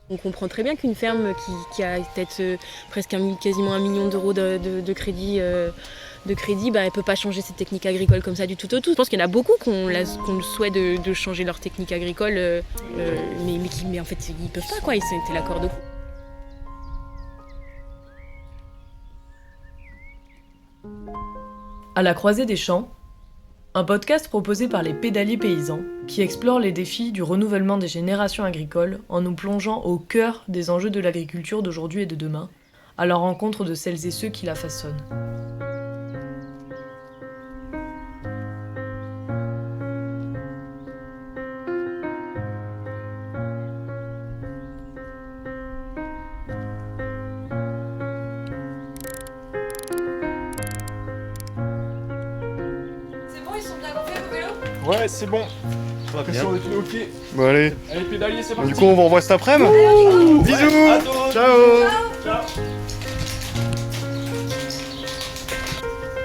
On comprend très bien qu'une ferme qui a peut-être presque quasiment 1 million d'euros de crédit, elle ne peut pas changer ses techniques agricoles comme ça du tout au tout. Je pense qu'il y en a beaucoup qui ont le souhait de changer leur technique agricole, mais en fait ils ne peuvent pas, quoi. C'était la corde au cou. À la croisée des champs, un podcast proposé par les pédaliers paysans qui explore les défis du renouvellement des générations agricoles en nous plongeant au cœur des enjeux de l'agriculture d'aujourd'hui et de demain, à la rencontre de celles et ceux qui la façonnent. Ouais, c'est bon. On a pression avec nos pieds. Bon allez. Allez, pédalier, c'est parti. Du coup, on vous revoit cet après-midi. Bisous. À tous. Ciao. Ciao.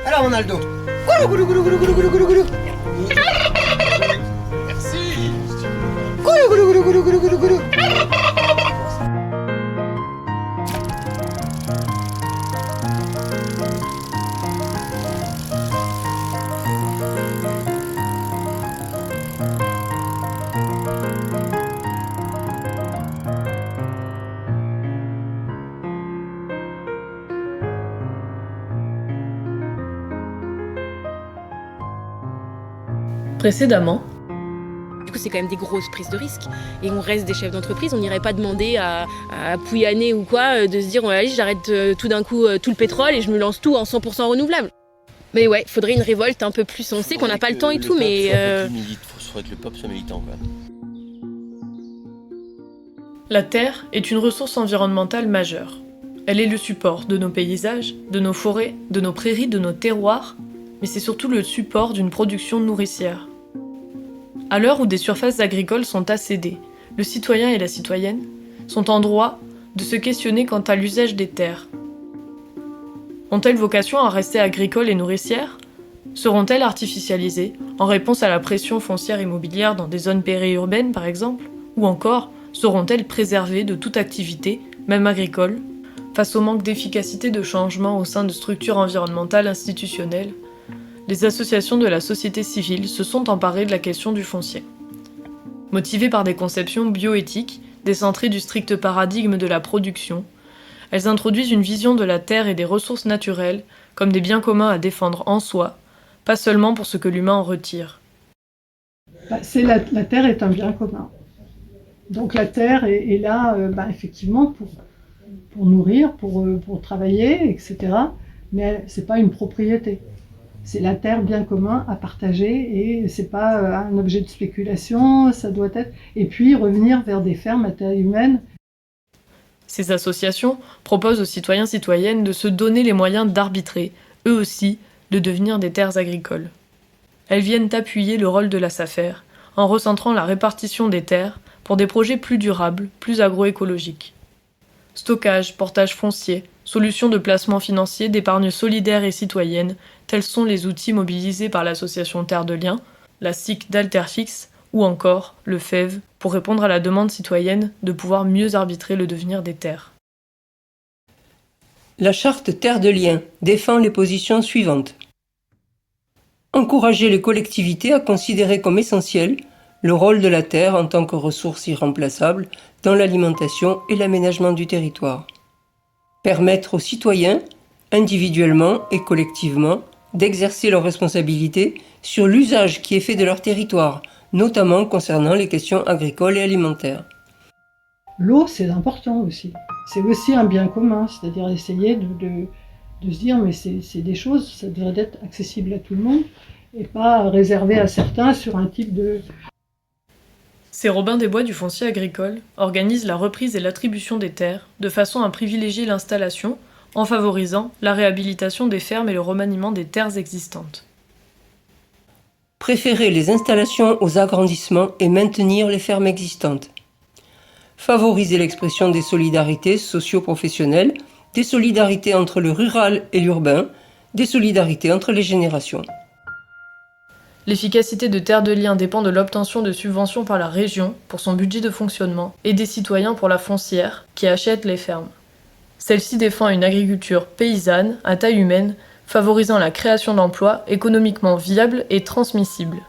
Alors, Ronaldo. Goulou, goulou, goulou, goulou, goulou, goulou, goulou. Merci. Goulou, goulou, goulou, goulou, goulou, goulou, goulou. Précédemment, Du coup, c'est quand même des grosses prises de risques. Et on reste des chefs d'entreprise, on n'irait pas demander à Pouyanné ou quoi de se dire allez, j'arrête tout d'un coup tout le pétrole et je me lance tout en 100% renouvelable. Mais ouais, il faudrait une révolte un peu plus. On sait qu'on n'a pas le temps et tout, mais. Il faudrait que le peuple soit militant quand même. la terre est une ressource environnementale majeure. Elle est le support de nos paysages, de nos forêts, de nos prairies, de nos terroirs, mais c'est surtout le support d'une production nourricière. À l'heure où des surfaces agricoles sont assédées, le citoyen et la citoyenne sont en droit de se questionner quant à l'usage des terres. Ont-elles vocation à rester agricoles et nourricières ? Seront-elles artificialisées en réponse à la pression foncière immobilière dans des zones périurbaines par exemple ? Ou encore, seront-elles préservées de toute activité, même agricole, face au manque d'efficacité de changement au sein de structures environnementales institutionnelles ? Les associations de la société civile se sont emparées de la question du foncier. Motivées par des conceptions bioéthiques, décentrées du strict paradigme de la production, elles introduisent une vision de la terre et des ressources naturelles comme des biens communs à défendre en soi, pas seulement pour ce que l'humain en retire. La terre est un bien commun. Donc la terre est là effectivement pour nourrir, pour travailler, etc. Mais c'est pas une propriété. C'est la terre bien commun à partager et c'est pas un objet de spéculation, ça doit être... Et puis revenir vers des fermes à taille humaine. Ces associations proposent aux citoyens-citoyennes de se donner les moyens d'arbitrer, eux aussi, de devenir des terres agricoles. Elles viennent appuyer le rôle de la SAFER en recentrant la répartition des terres pour des projets plus durables, plus agroécologiques. Stockage, portage foncier, solutions de placement financier, d'épargne solidaire et citoyenne, tels sont les outils mobilisés par l'association Terre de Liens, la SIC d'Alterfix ou encore le FEV pour répondre à la demande citoyenne de pouvoir mieux arbitrer le devenir des terres. La charte Terre de Liens défend les positions suivantes. Encourager les collectivités à considérer comme essentiel le rôle de la terre en tant que ressource irremplaçable dans l'alimentation et l'aménagement du territoire. Permettre aux citoyens, individuellement et collectivement, d'exercer leurs responsabilités sur l'usage qui est fait de leur territoire, notamment concernant les questions agricoles et alimentaires. L'eau, c'est important aussi. C'est aussi un bien commun, c'est-à-dire essayer de se dire mais c'est des choses, ça devrait être accessible à tout le monde et pas réservé à certains sur un type de... Ces Robins des Bois du foncier agricole organisent la reprise et l'attribution des terres de façon à privilégier l'installation en favorisant la réhabilitation des fermes et le remaniement des terres existantes. Préférer les installations aux agrandissements et maintenir les fermes existantes. Favoriser l'expression des solidarités socio-professionnelles, des solidarités entre le rural et l'urbain, des solidarités entre les générations. L'efficacité de Terre de Liens dépend de l'obtention de subventions par la région pour son budget de fonctionnement et des citoyens pour la foncière qui achètent les fermes. Celle-ci défend une agriculture paysanne, à taille humaine, favorisant la création d'emplois économiquement viables et transmissibles.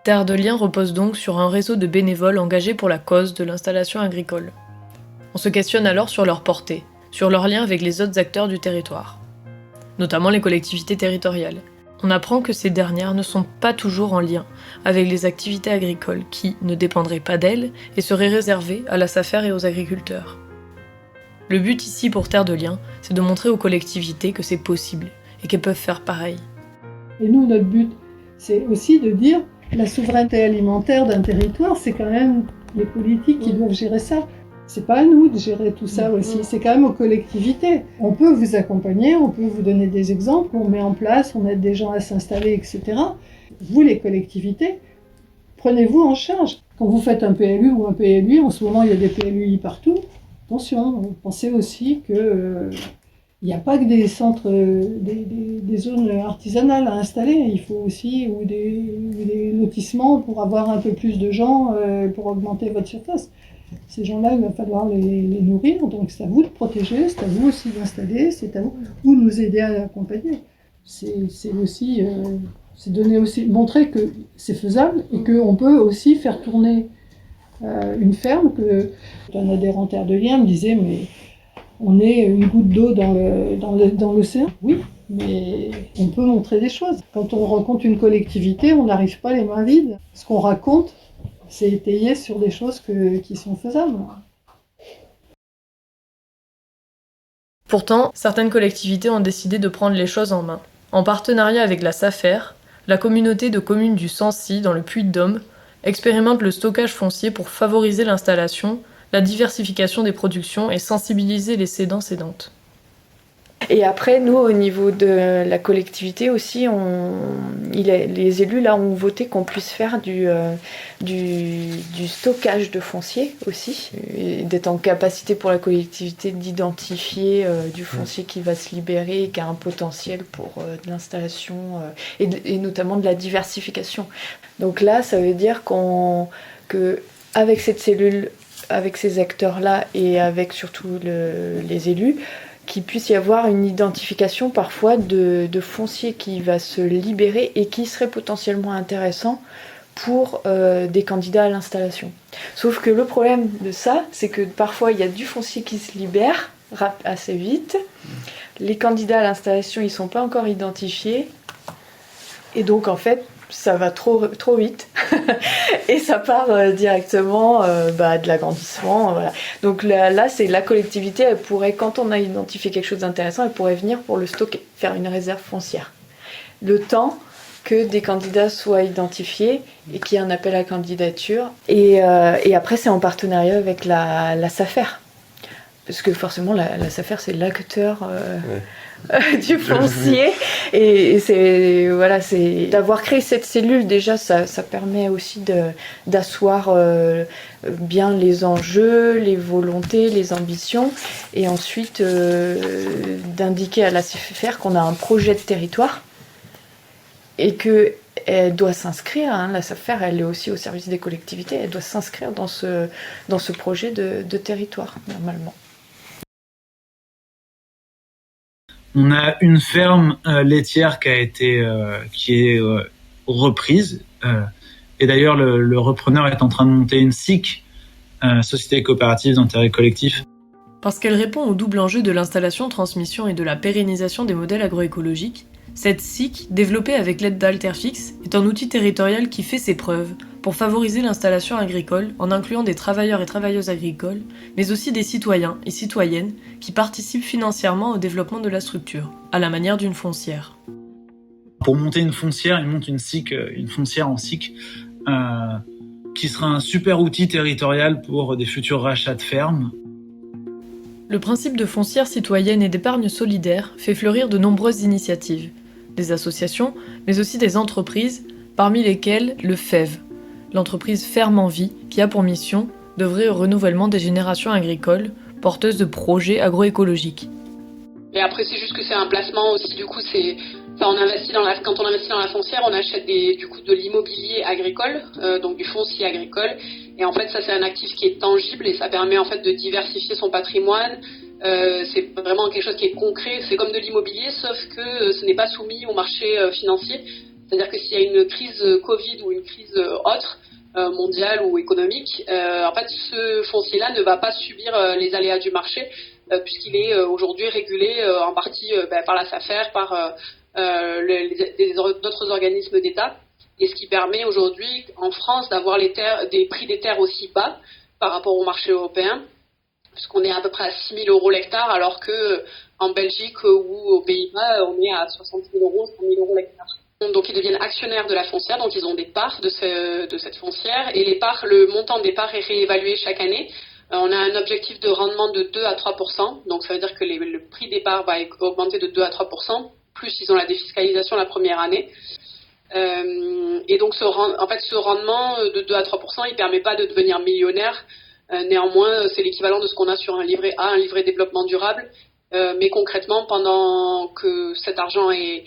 Terre de Liens repose donc sur un réseau de bénévoles engagés pour la cause de l'installation agricole. On se questionne alors sur leur portée, sur leur lien avec les autres acteurs du territoire, notamment les collectivités territoriales. On apprend que ces dernières ne sont pas toujours en lien avec les activités agricoles qui ne dépendraient pas d'elles et seraient réservées à la SAFER et aux agriculteurs. Le but ici pour Terre de Liens, c'est de montrer aux collectivités que c'est possible et qu'elles peuvent faire pareil. Et nous, notre but, c'est aussi de dire la souveraineté alimentaire d'un territoire, c'est quand même les politiques qui doivent gérer ça. C'est pas à nous de gérer tout ça aussi, c'est quand même aux collectivités. On peut vous accompagner, on peut vous donner des exemples, on met en place, on aide des gens à s'installer, etc. Vous, les collectivités, prenez-vous en charge. Quand vous faites un PLU ou un PLUI, en ce moment il y a des PLUI partout, attention, pensez aussi que il n'y a pas que des centres, des zones artisanales à installer, il faut aussi ou des lotissements pour avoir un peu plus de gens, pour augmenter votre surface. Ces gens-là, il va falloir les nourrir, donc c'est à vous de protéger, c'est à vous aussi d'installer, c'est à vous ou nous aider à l'accompagner. C'est aussi, c'est donner aussi, montrer que c'est faisable et qu'on peut aussi faire tourner une ferme. Un adhérent Terre de Liens me disait, mais on est une goutte d'eau dans l'océan. Oui, mais on peut montrer des choses. Quand on rencontre une collectivité, on n'arrive pas les mains vides. Ce qu'on raconte, c'est étayé sur des choses qui sont faisables. Pourtant, certaines collectivités ont décidé de prendre les choses en main. En partenariat avec la SAFER, la communauté de communes du Sancy, dans le Puy-de-Dôme, expérimente le stockage foncier pour favoriser l'installation, la diversification des productions et sensibiliser les cédants-cédantes. Et après, nous, au niveau de la collectivité aussi, les élus là ont voté qu'on puisse faire du stockage de foncier aussi, et d'être en capacité pour la collectivité d'identifier du foncier qui va se libérer et qui a un potentiel pour de l'installation et notamment de la diversification. Donc là, ça veut dire qu'avec cette cellule, avec ces acteurs-là et avec surtout les élus, qu'il puisse y avoir une identification parfois de foncier qui va se libérer et qui serait potentiellement intéressant pour des candidats à l'installation. Sauf que le problème de ça, c'est que parfois il y a du foncier qui se libère assez vite, les candidats à l'installation ils sont pas encore identifiés, et donc en fait ça va trop vite et ça part directement de l'agrandissement. Voilà. Donc là, c'est la collectivité, elle pourrait, quand on a identifié quelque chose d'intéressant, elle pourrait venir pour le stocker, faire une réserve foncière. Le temps que des candidats soient identifiés et qu'il y ait un appel à candidature. Et après, c'est en partenariat avec la SAFER. Parce que forcément, la SAFER, c'est l'acteur du foncier. Et c'est d'avoir créé cette cellule, déjà, ça permet aussi d'asseoir bien les enjeux, les volontés, les ambitions. Et ensuite, d'indiquer à la SAFER qu'on a un projet de territoire et qu'elle doit s'inscrire, la SAFER, elle est aussi au service des collectivités, elle doit s'inscrire dans ce projet de territoire, normalement. On a une ferme laitière qui est reprise. Et d'ailleurs, le repreneur est en train de monter une SIC, Société coopérative d'intérêt collectif. Parce qu'elle répond au double enjeu de l'installation, transmission et de la pérennisation des modèles agroécologiques, cette SIC, développée avec l'aide d'Alterfix, est un outil territorial qui fait ses preuves pour favoriser l'installation agricole en incluant des travailleurs et travailleuses agricoles, mais aussi des citoyens et citoyennes qui participent financièrement au développement de la structure, à la manière d'une foncière. Pour monter une foncière, il monte une foncière en SIC, qui sera un super outil territorial pour des futurs rachats de fermes. Le principe de foncière citoyenne et d'épargne solidaire fait fleurir de nombreuses initiatives, des associations, mais aussi des entreprises, parmi lesquelles le FEV, l'entreprise Ferme en Vie, qui a pour mission d'œuvrer au renouvellement des générations agricoles porteuses de projets agroécologiques. Et après, c'est juste que c'est un placement aussi, du coup, Quand on investit dans la foncière, on achète du coup de l'immobilier agricole, donc du foncier agricole. Et en fait, ça c'est un actif qui est tangible et ça permet en fait de diversifier son patrimoine. C'est vraiment quelque chose qui est concret. C'est comme de l'immobilier, sauf que ce n'est pas soumis au marché financier. C'est-à-dire que s'il y a une crise Covid ou une crise autre, mondiale ou économique, en fait, ce foncier-là ne va pas subir les aléas du marché, puisqu'il est aujourd'hui régulé en partie par la SAFER, par d'autres organismes d'État, et ce qui permet aujourd'hui en France d'avoir des prix des terres aussi bas par rapport au marché européen, puisqu'on est à peu près à 6 000 € l'hectare, alors que en Belgique ou aux Pays-Bas, on est à 60 000 €, 100 000 € l'hectare. Donc ils deviennent actionnaires de la foncière, donc ils ont des parts de cette foncière, et le montant des parts est réévalué chaque année. On a un objectif de rendement de 2 à 3%, donc ça veut dire que le prix des parts va augmenter de 2 à 3%, plus ils ont la défiscalisation la première année. Et donc ce rendement de 2 à 3%, il ne permet pas de devenir millionnaire. Néanmoins, c'est l'équivalent de ce qu'on a sur un livret A, un livret développement durable. Mais concrètement, pendant que cet argent est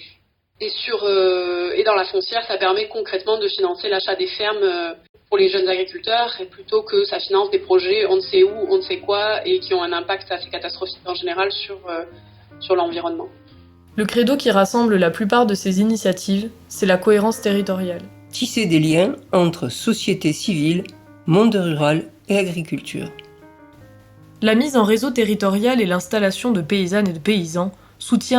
dans la foncière, ça permet concrètement de financer l'achat des fermes pour les jeunes agriculteurs, et plutôt que ça finance des projets on ne sait où, on ne sait quoi, et qui ont un impact assez catastrophique en général sur l'environnement. Le credo qui rassemble la plupart de ces initiatives, c'est la cohérence territoriale. Tisser des liens entre société civile, monde rural et agriculture. La mise en réseau territorial et l'installation de paysannes et de paysans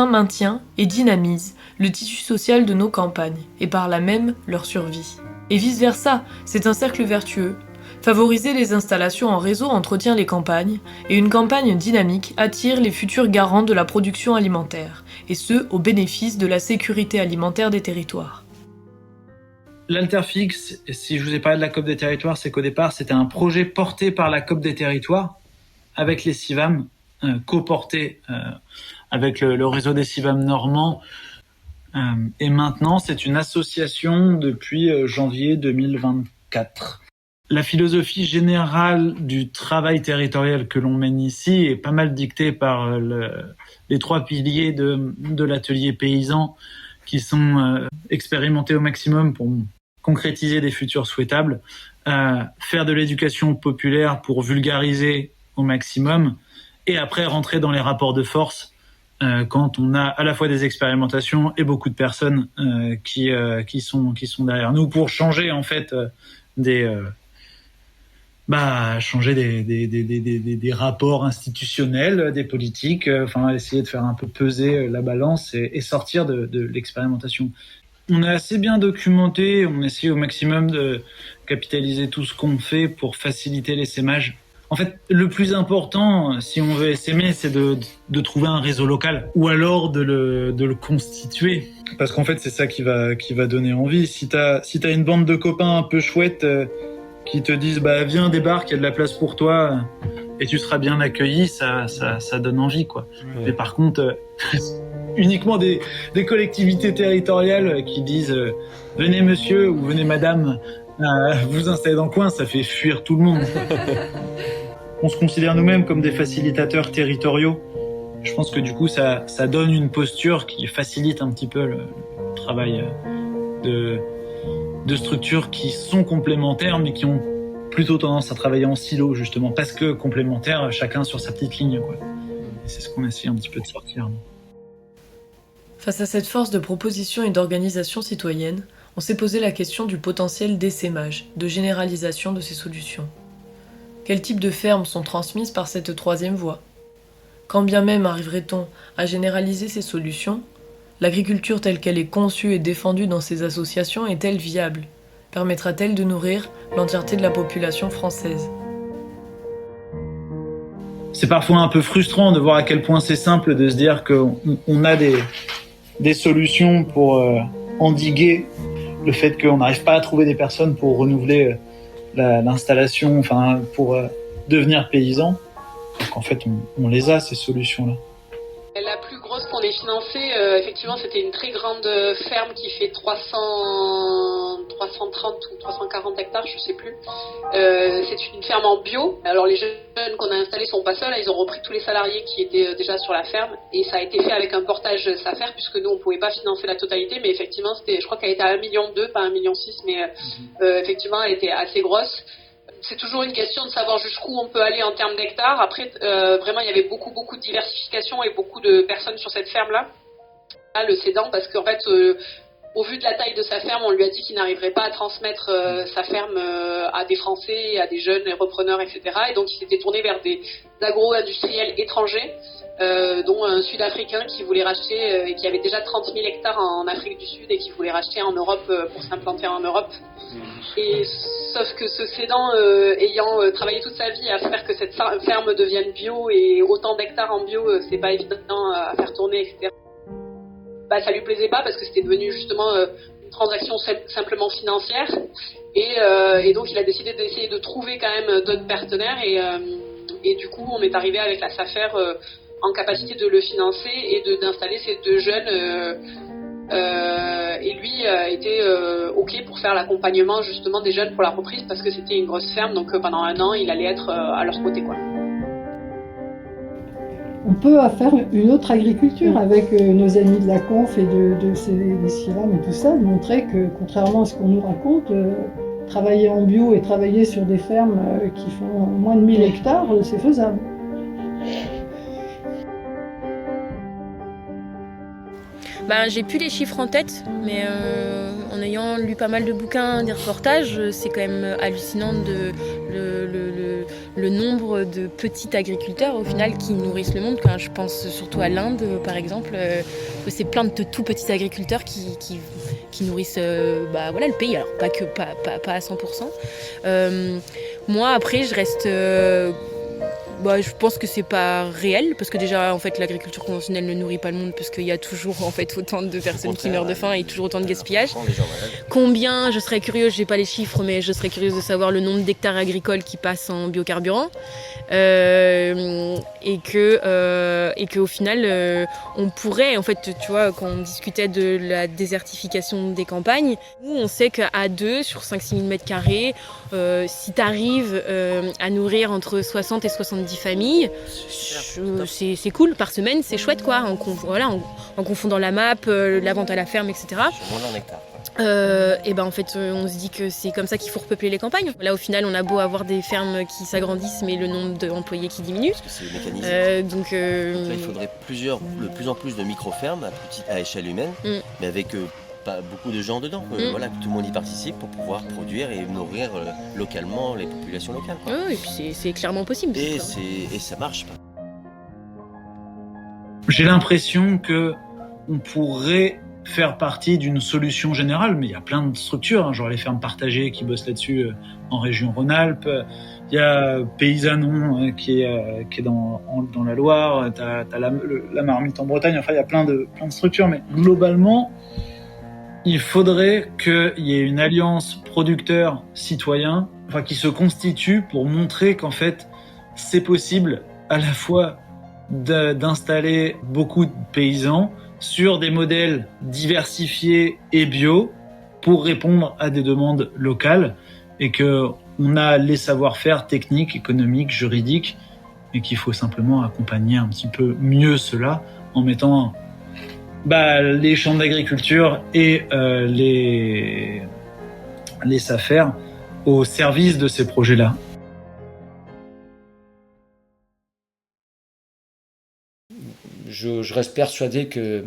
maintient et dynamise le tissu social de nos campagnes, et par là même leur survie. Et vice-versa, c'est un cercle vertueux. Favoriser les installations en réseau entretient les campagnes, et une campagne dynamique attire les futurs garants de la production alimentaire, et ce, au bénéfice de la sécurité alimentaire des territoires. L'Alterfix, si je vous ai parlé de la COP des territoires, c'est qu'au départ, c'était un projet porté par la COP des territoires, avec les CIVAM, co-porté avec le réseau des CIVAM normands. Et maintenant, c'est une association depuis janvier 2024. La philosophie générale du travail territorial que l'on mène ici est pas mal dictée par les 3 piliers de l'atelier paysan qui sont expérimentés au maximum pour concrétiser des futurs souhaitables, faire de l'éducation populaire pour vulgariser au maximum, et après rentrer dans les rapports de force quand on a à la fois des expérimentations et beaucoup de personnes qui sont derrière nous pour changer en fait changer des rapports institutionnels, des politiques, essayer de faire un peu peser la balance et sortir de l'expérimentation. On est assez bien documenté, on essaie au maximum de capitaliser tout ce qu'on fait pour faciliter l'essaimage. En fait, le plus important, si on veut essaimer, c'est de trouver un réseau local, ou alors de le constituer. Parce qu'en fait, c'est ça qui va donner envie. Si t'as une bande de copains un peu chouettes qui te disent viens, débarque, il y a de la place pour toi et tu seras bien accueilli, ça donne envie, quoi. Ouais. Mais par contre, uniquement des collectivités territoriales qui disent venez monsieur ou venez madame vous installer dans le coin, ça fait fuir tout le monde. On se considère nous-mêmes comme des facilitateurs territoriaux. Je pense que du coup ça donne une posture qui facilite un petit peu le travail de structures qui sont complémentaires mais qui ont plutôt tendance à travailler en silo, justement parce que complémentaires, chacun sur sa petite ligne, quoi. Et c'est ce qu'on essaie un petit peu de sortir. Face à cette force de proposition et d'organisation citoyenne, on s'est posé la question du potentiel d'essaimage, de généralisation de ces solutions. Quel type de fermes sont transmises par cette 3e voie ? Quand bien même arriverait-on à généraliser ces solutions, l'agriculture telle qu'elle est conçue et défendue dans ces associations est-elle viable ? Permettra-t-elle de nourrir l'entièreté de la population française ? C'est parfois un peu frustrant de voir à quel point c'est simple de se dire qu'on a des solutions pour endiguer le fait qu'on n'arrive pas à trouver des personnes pour renouveler l'installation, pour devenir paysan. Donc en fait, on les a, ces solutions-là. La plus grosse pense qu'on est financé, effectivement, c'était une très grande ferme qui fait 330 ou 340 hectares, je sais plus. C'est une ferme en bio. Alors les jeunes qu'on a installés sont pas seuls, ils ont repris tous les salariés qui étaient déjà sur la ferme et ça a été fait avec un portage SAFER puisque nous on pouvait pas financer la totalité, mais effectivement je crois qu'elle était à 1,2 million, pas 1,6 million, mais effectivement elle était assez grosse. C'est toujours une question de savoir jusqu'où on peut aller en termes d'hectares. Après, vraiment, il y avait beaucoup de diversification et beaucoup de personnes sur cette ferme-là. Là, le cédant, parce qu'en fait, au vu de la taille de sa ferme, on lui a dit qu'il n'arriverait pas à transmettre sa ferme à des Français, à des jeunes repreneurs, etc. Et donc, il s'était tourné vers des agro-industriels étrangers, dont un Sud-Africain qui voulait racheter, et qui avait déjà 30 000 hectares en Afrique du Sud et qui voulait racheter en Europe pour s'implanter en Europe. Et sauf que ce cédant, ayant travaillé toute sa vie à faire que cette ferme devienne bio et autant d'hectares en bio, c'est pas évident à faire tourner, etc. Bah, ça lui plaisait pas parce que c'était devenu justement une transaction simplement financière. Et donc il a décidé d'essayer de trouver quand même d'autres partenaires. Et du coup, on est arrivé avec la SAFER en capacité de le financer et d'installer ces deux jeunes. Et lui était OK pour faire l'accompagnement justement des jeunes pour la reprise parce que c'était une grosse ferme, donc pendant 1 an il allait être à leur côté, quoi. On peut faire une autre agriculture avec nos amis de la Conf et de ces SIRAM et tout ça, de montrer que contrairement à ce qu'on nous raconte, travailler en bio et travailler sur des fermes qui font moins de 1000 hectares, c'est faisable. Ben, j'ai plus les chiffres en tête, mais en ayant lu pas mal de bouquins, des reportages, c'est quand même hallucinant le nombre de petits agriculteurs au final qui nourrissent le monde. Quand je pense surtout à l'Inde par exemple, c'est plein de tout petits agriculteurs qui nourrissent le pays, alors pas à 100%. Moi après je reste... je pense que c'est pas réel parce que déjà en fait l'agriculture conventionnelle ne nourrit pas le monde parce qu'il y a toujours en fait autant de personnes qui meurent de faim et toujours autant de gaspillage. Combien, je serais curieuse, j'ai pas les chiffres, mais je serais curieuse de savoir le nombre d'hectares agricoles qui passent en biocarburant et que au final on pourrait en fait, tu vois, quand on discutait de la désertification des campagnes, nous on sait qu'à 2 sur 5-6 000 m2, si t'arrives à nourrir entre 60 et 70 familles, c'est cool, par semaine, c'est chouette quoi, en confondant la map, la vente à la ferme, etc. Et ben en fait on se dit que c'est comme ça qu'il faut repeupler les campagnes. Là au final on a beau avoir des fermes qui s'agrandissent mais le nombre d'employés qui diminue. Parce que c'est mécanisé. Donc là, il faudrait de plus en plus de micro-fermes à échelle humaine, mais avec pas beaucoup de gens dedans. Voilà, que tout le monde y participe pour pouvoir produire et nourrir localement les populations locales. Quoi. Et puis c'est clairement possible. Et ça marche. J'ai l'impression que on pourrait faire partie d'une solution générale, mais il y a plein de structures, genre les fermes partagées qui bossent là-dessus en région Rhône-Alpes. Il y a Paysanon qui est dans la Loire. T'as la Marmite en Bretagne. Enfin, il y a plein de structures, mais globalement, il faudrait qu'il y ait une alliance producteurs-citoyens, qui se constitue pour montrer qu'en fait, c'est possible à la fois d'installer beaucoup de paysans sur des modèles diversifiés et bio pour répondre à des demandes locales et que on a les savoir-faire techniques, économiques, juridiques et qu'il faut simplement accompagner un petit peu mieux cela en mettant les champs d'agriculture et les SAFER au service de ces projets-là. Je reste persuadé que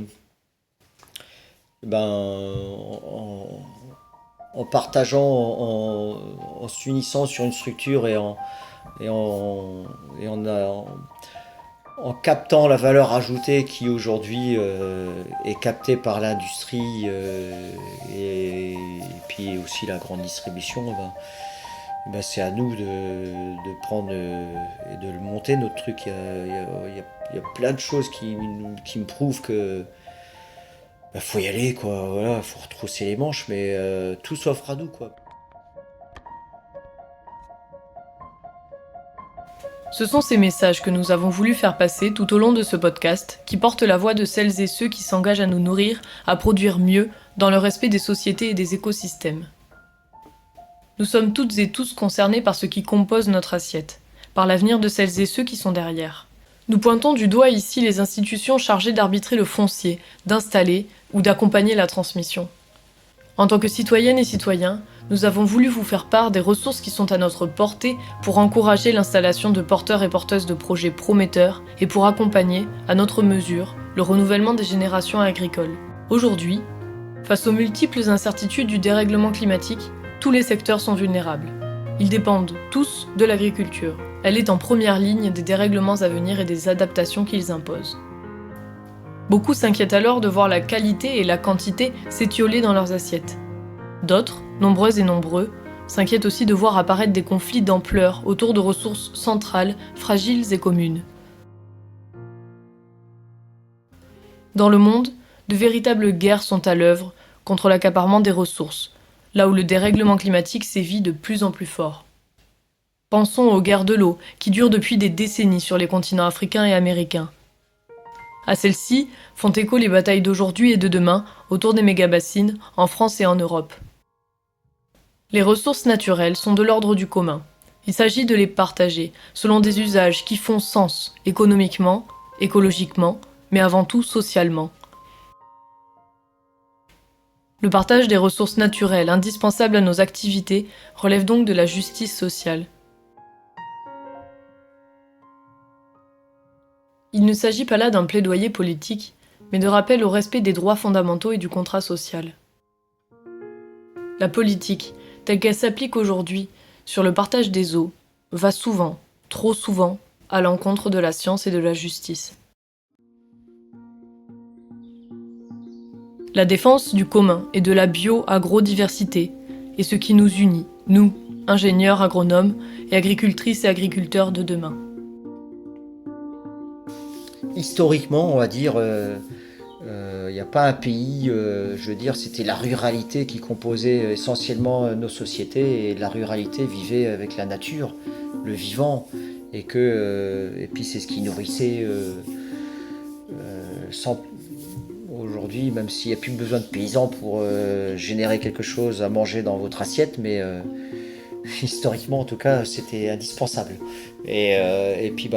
en partageant, en s'unissant sur une structure et en captant la valeur ajoutée qui aujourd'hui est captée par l'industrie et puis aussi la grande distribution, c'est à nous de prendre et de le monter notre truc. Il y a plein de choses qui me prouvent que faut y aller quoi. Voilà, faut retrousser les manches, mais tout s'offre à nous quoi. Ce sont ces messages que nous avons voulu faire passer tout au long de ce podcast, qui portent la voix de celles et ceux qui s'engagent à nous nourrir, à produire mieux, dans le respect des sociétés et des écosystèmes. Nous sommes toutes et tous concernés par ce qui compose notre assiette, par l'avenir de celles et ceux qui sont derrière. Nous pointons du doigt ici les institutions chargées d'arbitrer le foncier, d'installer ou d'accompagner la transmission. En tant que citoyennes et citoyens, nous avons voulu vous faire part des ressources qui sont à notre portée pour encourager l'installation de porteurs et porteuses de projets prometteurs et pour accompagner, à notre mesure, le renouvellement des générations agricoles. Aujourd'hui, face aux multiples incertitudes du dérèglement climatique, tous les secteurs sont vulnérables. Ils dépendent tous de l'agriculture. Elle est en première ligne des dérèglements à venir et des adaptations qu'ils imposent. Beaucoup s'inquiètent alors de voir la qualité et la quantité s'étioler dans leurs assiettes. D'autres, nombreuses et nombreux, s'inquiètent aussi de voir apparaître des conflits d'ampleur autour de ressources centrales, fragiles et communes. Dans le monde, de véritables guerres sont à l'œuvre contre l'accaparement des ressources, là où le dérèglement climatique sévit de plus en plus fort. Pensons aux guerres de l'eau, qui durent depuis des décennies sur les continents africains et américains. À celles-ci font écho les batailles d'aujourd'hui et de demain autour des méga-bassines en France et en Europe. Les ressources naturelles sont de l'ordre du commun. Il s'agit de les partager selon des usages qui font sens économiquement, écologiquement, mais avant tout socialement. Le partage des ressources naturelles indispensables à nos activités relève donc de la justice sociale. Il ne s'agit pas là d'un plaidoyer politique, mais de rappel au respect des droits fondamentaux et du contrat social. La politique, telle qu'elle s'applique aujourd'hui sur le partage des eaux, va souvent, trop souvent, à l'encontre de la science et de la justice. La défense du commun et de la bio-agrodiversité est ce qui nous unit, nous, ingénieurs, agronomes et agricultrices et agriculteurs de demain. Historiquement, on va dire, il n'y a pas un pays, je veux dire, c'était la ruralité qui composait essentiellement nos sociétés, et la ruralité vivait avec la nature, le vivant, et puis c'est ce qui nourrissait aujourd'hui, même s'il n'y a plus besoin de paysans pour générer quelque chose à manger dans votre assiette, mais historiquement en tout cas c'était indispensable. Et puis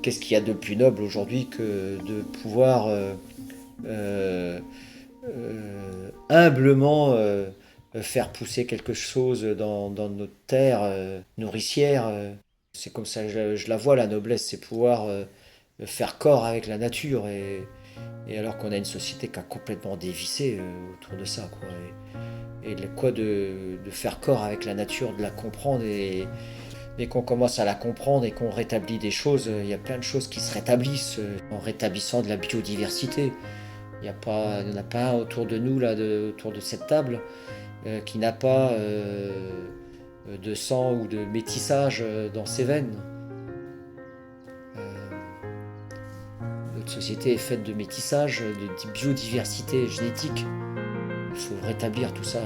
qu'est-ce qu'il y a de plus noble aujourd'hui que de pouvoir humblement faire pousser quelque chose dans notre terre nourricière. C'est comme ça que je la vois, la noblesse, c'est pouvoir faire corps avec la nature. Et alors qu'on a une société qui a complètement dévissé autour de ça, quoi. Et de faire corps avec la nature, de la comprendre, et dès qu'on commence à la comprendre et qu'on rétablit des choses, il y a plein de choses qui se rétablissent en rétablissant de la biodiversité. Il n'y en a pas un autour de nous, là, autour de cette table, qui n'a pas de sang ou de métissage dans ses veines. Notre société est faite de métissage, de biodiversité génétique. Il faut rétablir tout ça.